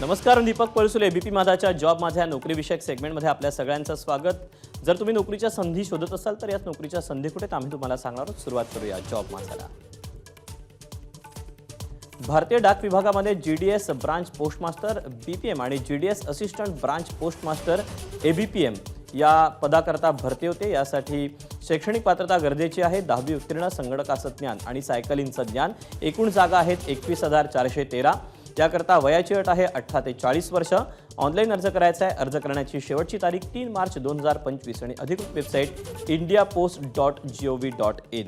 नमस्कार, Deepak Palsule ABP माझाच्या job माझ्या नोकरी विषयक सेगमेंटमध्ये आपल्या सगळ्यांचं स्वागत। जर तुम्ही नोकरीच्या संधी शोधत असाल तर याच नोकरीच्या संधी कुठे आम्ही तुम्हाला सांगणार आहोत। सुरुवात करूया जॉब माझ्याला। भारतीय डाक विभागामध्ये जीडीएस ब्रांच पोस्टमास्टर बीपीएम आणि GDS assistant branch postmaster ABPM या पदाकरता भरती होते। यासाठी शैक्षणिक पात्रता गरजेची आहे। 10वी उत्तीर्ण, संगणकाचं ज्ञान आणि सायकलिंगचं ज्ञान। एकूण जागा आहेत 21,413। त्याकरता वयाची अट आहे 18 ते 40 वर्ष। ऑनलाईन अर्ज करायचा आहे। अर्ज करण्याची शेवटची तारीख 3 मार्च 2025 आणि अधिकृत वेबसाईट indiapost.gov.in।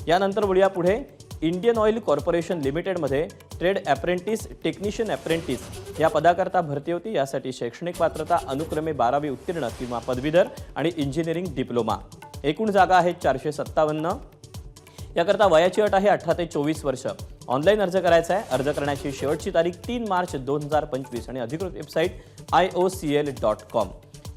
यानंतर वळूया पुढे। इंडियन ऑइल कॉर्पोरेशन लिमिटेडमध्ये ट्रेड अप्रेंटिस टेक्निशियन अप्रेंटिस या पदाकरता भरती होती। यासाठी शैक्षणिक पात्रता अनुक्रमे 12वी उत्तीर्ण किंवा पदवीधर आणि इंजिनिअरिंग डिप्लोमा। एकूण जागा आहेत 457। याकरता वयाची अट आहे 18 ते 24 वर्ष। ऑनलाईन अर्ज करायचा आहे। अर्ज करण्याची शेवटची तारीख 3 मार्च 2025 आणि अधिकृत वेबसाईट iocl.com।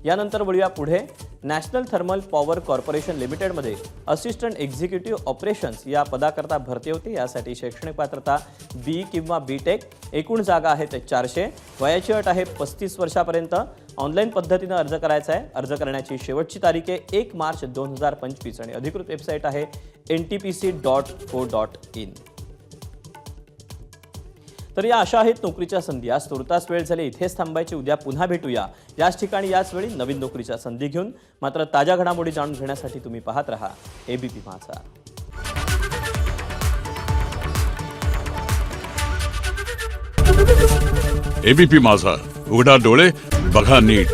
यानंतर वळूया पुढे। नॅशनल थर्मल पॉवर कॉर्पोरेशन लिमिटेडमध्ये असिस्टंट एक्झिक्युटिव्ह ऑपरेशन्स या पदाकरता भरती होती। यासाठी शैक्षणिक पात्रता बी किंवा बीटेक। एकूण जागा आहेत 400। वयाची अट आहे 35 वर्षापर्यंत। ऑनलाईन पद्धतीने अर्ज करायचा आहे। अर्ज करण्याची शेवटची तारीख आहे 1 मार्च 2025 आणि अधिकृत वेबसाईट आहे ntpc.co.in। तर या अशा आहेत नोकरीच्या संधी। आज तुर्तास वेळ झाली, इथेच थांबायची। उद्या पुन्हा भेटूया याच ठिकाणी याच वेळी नवीन नोकरीच्या संधी घेऊन। मात्र ताज्या घडामोडी जाणून घेण्यासाठी तुम्ही पाहत रहा एबीपी माझा। एबीपी माझा, उघडा डोळे बघा नीट।